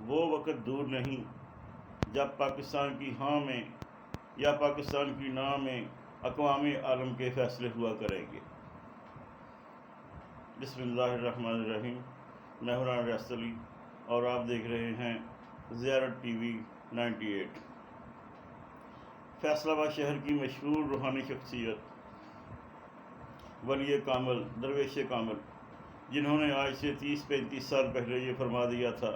وہ وقت دور نہیں جب پاکستان کی ہاں میں یا پاکستان کی نا میں اقوام عالم کے فیصلے ہوا کریں گے۔ بسم اللہ الرحمن الرحیم۔ میں مولانا ریاست علی اور آپ دیکھ رہے ہیں زیارت ٹی وی 98۔ فیصل آباد شہر کی مشہور روحانی شخصیت ولی کامل، درویش کامل، جنہوں نے آج سے 30-35 سال پہلے یہ فرما دیا تھا،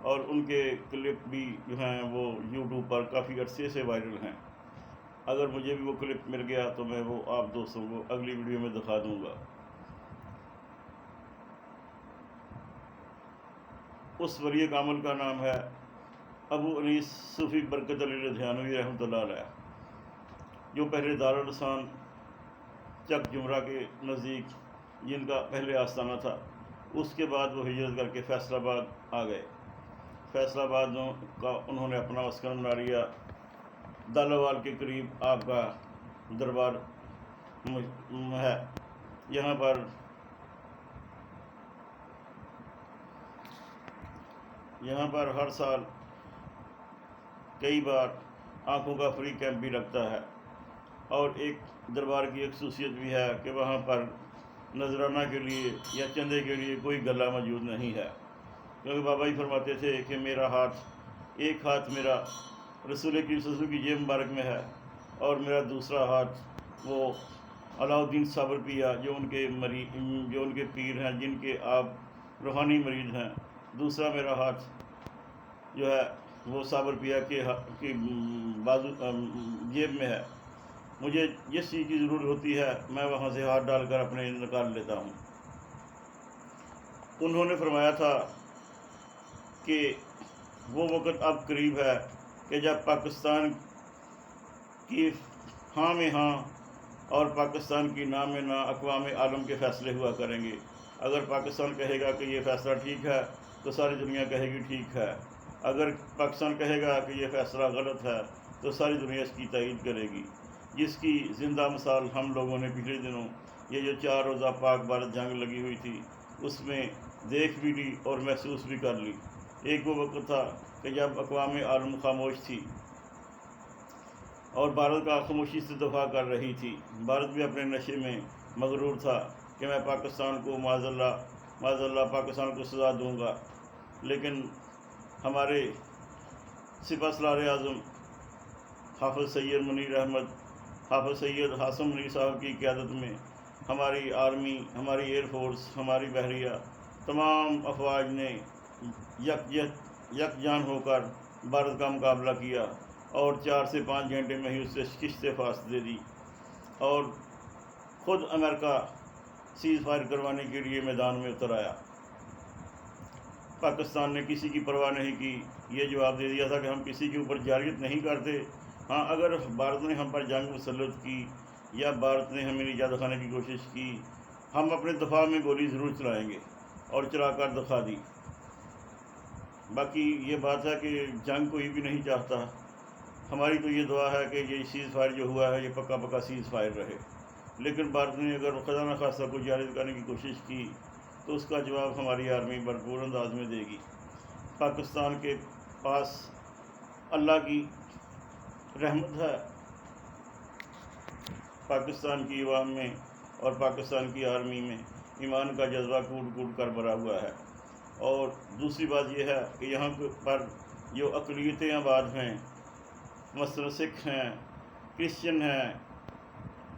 اور ان کے کلپ بھی جو ہیں وہ یوٹیوب پر کافی عرصے سے وائرل ہیں۔ اگر مجھے بھی وہ کلپ مل گیا تو میں وہ آپ دوستوں کو اگلی ویڈیو میں دکھا دوں گا۔ اس ولی کامل کا نام ہے ابو انیس صوفی برکت علی لدھیانوی رحمۃ اللہ علیہ، جو پہلے دارالحسان چک جمرہ کے نزدیک جن کا پہلے آستانہ تھا، اس کے بعد وہ ہجرت کر کے فیصل آباد آ گئے۔ فیصل آباد کا انہوں نے اپنا مسکن بنا لیا۔ دالوال کے قریب آپ کا دربار ہے۔ یہاں پر ہر سال کئی بار آنکھوں کا فری کیمپ بھی لگتا ہے، اور ایک دربار کی ایک خصوصیت بھی ہے کہ وہاں پر نذرانہ کے لیے یا چندے کے لیے کوئی گلہ موجود نہیں ہے، کیونکہ بابا جی فرماتے تھے کہ ایک ہاتھ میرا رسول کریم صلی اللہ علیہ وسلم کی جیب مبارک میں ہے، اور میرا دوسرا ہاتھ وہ علاؤالدین صابر پیا جو ان کے پیر ہیں، جن کے آپ روحانی مرید ہیں۔ دوسرا میرا ہاتھ جو ہے وہ صابر پیا کی بازو جیب میں ہے۔ مجھے جس چیز کی ضرورت ہوتی ہے میں وہاں سے ہاتھ ڈال کر اپنے نکال لیتا ہوں۔ انہوں نے فرمایا تھا کہ وہ وقت اب قریب ہے کہ جب پاکستان کی ہاں میں ہاں اور پاکستان کی نا میں نا اقوام عالم کے فیصلے ہوا کریں گے۔ اگر پاکستان کہے گا کہ یہ فیصلہ ٹھیک ہے تو ساری دنیا کہے گی ٹھیک ہے۔ اگر پاکستان کہے گا کہ یہ فیصلہ غلط ہے تو ساری دنیا اس کی تائید کرے گی، جس کی زندہ مثال ہم لوگوں نے پچھلے دنوں یہ جو 4 روزہ پاک بھارت جنگ لگی ہوئی تھی اس میں دیکھ بھی لی اور محسوس بھی کر لی۔ ایک وہ وقت تھا کہ جب اقوام عالم خاموش تھی اور بھارت کا خاموشی سے دفاع کر رہی تھی۔ بھارت بھی اپنے نشے میں مغرور تھا کہ میں پاکستان کو معاذ اللہ پاکستان کو سزا دوں گا، لیکن ہمارے سپہ سالار اعظم حافظ سید منیر احمد، حافظ سید حاسم منیر صاحب کی قیادت میں ہماری آرمی، ہماری ایئر فورس، ہماری بحریہ، تمام افواج نے یکجان ہو کر بھارت کا مقابلہ کیا، اور 4 سے 5 گھنٹے میں ہی اس سے شکست فاست دے دی، اور خود امریکہ سیز فائر کروانے کے لیے میدان میں اتر آیا۔ پاکستان نے کسی کی پرواہ نہیں کی، یہ جواب دے دیا تھا کہ ہم کسی کے اوپر جارحیت نہیں کرتے۔ ہاں، اگر بھارت نے ہم پر جنگ مسلط کی یا بھارت نے ہمیں نجات دکھانے کی کوشش کی، ہم اپنے دفاع میں گولی ضرور چلائیں گے، اور چلا کر دکھا دی۔ باقی یہ بات ہے کہ جنگ کوئی بھی نہیں چاہتا۔ ہماری تو یہ دعا ہے کہ یہ سیز فائر جو ہوا ہے یہ پکا سیز فائر رہے، لیکن بھارت نے اگر خدا نخواستہ کو جارحیت کرنے کی کوشش کی تو اس کا جواب ہماری آرمی بھرپور انداز میں دے گی۔ پاکستان کے پاس اللہ کی رحمت ہے، پاکستان کی عوام میں اور پاکستان کی آرمی میں ایمان کا جذبہ کوٹ کوٹ کر بھرا ہوا ہے۔ اور دوسری بات یہ ہے کہ یہاں پر جو اقلیتیں آباد ہیں، مثلا سکھ ہیں، کرسچن ہیں،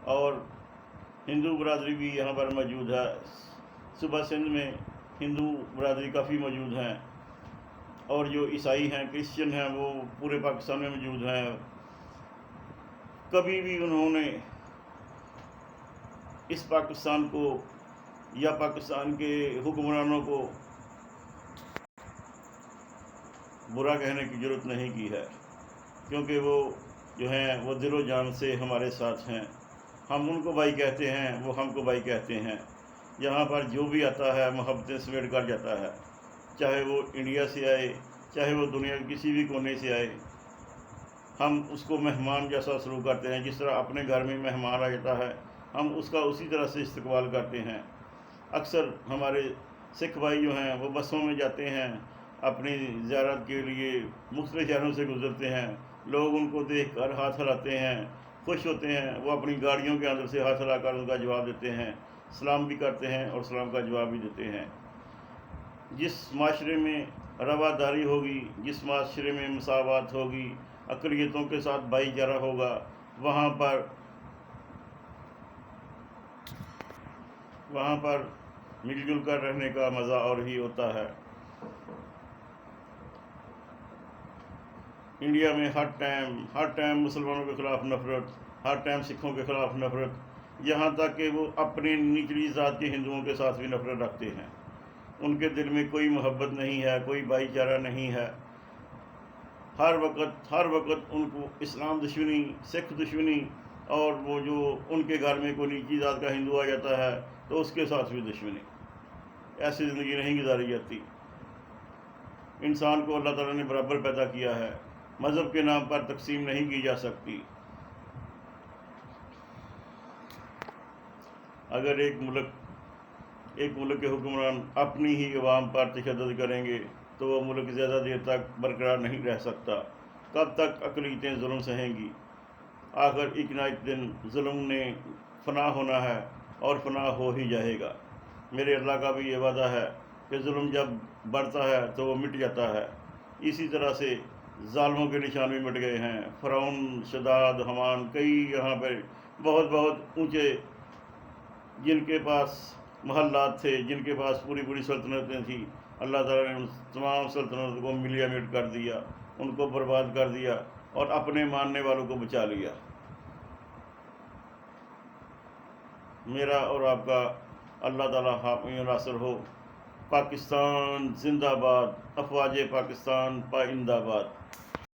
اور ہندو برادری بھی یہاں پر موجود ہے۔ صوبہ سندھ میں ہندو برادری کافی موجود ہیں، اور جو عیسائی ہیں، کرسچن ہیں، وہ پورے پاکستان میں موجود ہیں۔ کبھی بھی انہوں نے اس پاکستان کو یا پاکستان کے حکمرانوں کو برا کہنے کی ضرورت نہیں کی ہے، کیونکہ وہ جو ہیں وہ دل و جان سے ہمارے ساتھ ہیں۔ ہم ان کو بھائی کہتے ہیں، وہ ہم کو بھائی کہتے ہیں۔ یہاں پر جو بھی آتا ہے محبتیں سمیٹ کر جاتا ہے، چاہے وہ انڈیا سے آئے، چاہے وہ دنیا کے کسی بھی کونے سے آئے۔ ہم اس کو مہمان جیسا سلوک کرتے ہیں، جس طرح اپنے گھر میں مہمان آ جاتا ہے ہم اس کا اسی طرح سے استقبال کرتے ہیں۔ اکثر ہمارے سکھ بھائی جو ہیں وہ بسوں میں جاتے ہیں اپنی زیارت کے لیے مختلف شہروں سے گزرتے ہیں، لوگ ان کو دیکھ کر ہاتھ ہلاتے ہیں، خوش ہوتے ہیں، وہ اپنی گاڑیوں کے اندر سے ہاتھ ہلا کر ان کا جواب دیتے ہیں، سلام بھی کرتے ہیں اور سلام کا جواب بھی دیتے ہیں۔ جس معاشرے میں رواداری ہوگی، جس معاشرے میں مساوات ہوگی، اقلیتوں کے ساتھ بھائی چارہ ہوگا، وہاں پر مل جل کر رہنے کا مزہ اور ہی ہوتا ہے۔ انڈیا میں ہر ٹائم مسلمانوں کے خلاف نفرت، ہر ٹائم سکھوں کے خلاف نفرت، یہاں تک کہ وہ اپنی نچلی ذات کے ہندوؤں کے ساتھ بھی نفرت رکھتے ہیں۔ ان کے دل میں کوئی محبت نہیں ہے، کوئی بھائی چارہ نہیں ہے۔ ہر وقت ان کو اسلام دشمنی، سکھ دشمنی، اور وہ جو ان کے گھر میں کوئی نیچی ذات کا ہندو آ جاتا ہے تو اس کے ساتھ بھی دشمنی۔ ایسی زندگی نہیں گزاری جاتی۔ انسان کو اللہ تعالیٰ نے برابر پیدا کیا ہے، مذہب کے نام پر تقسیم نہیں کی جا سکتی۔ اگر ایک ملک کے حکمران اپنی ہی عوام پر تشدد کریں گے تو وہ ملک زیادہ دیر تک برقرار نہیں رہ سکتا۔ کب تک اقلیتیں ظلم سہیں گی؟ آخر ایک نہ ایک دن ظلم نے فنا ہونا ہے اور فنا ہو ہی جائے گا۔ میرے اللہ کا بھی یہ وعدہ ہے کہ ظلم جب بڑھتا ہے تو وہ مٹ جاتا ہے۔ اسی طرح سے ظالموں کے نشان بھی مٹ گئے ہیں۔ فرعون، شداد، حمان، کئی یہاں پہ بہت اونچے، جن کے پاس محلات تھے، جن کے پاس پوری سلطنتیں تھیں، اللہ تعالیٰ نے تمام سلطنتوں کو ملیا میٹ کر دیا، ان کو برباد کر دیا اور اپنے ماننے والوں کو بچا لیا۔ میرا اور آپ کا اللہ تعالیٰ حامی و ناصر ہو۔ پاکستان زندہ باد، افواج پاکستان پائندہ باد۔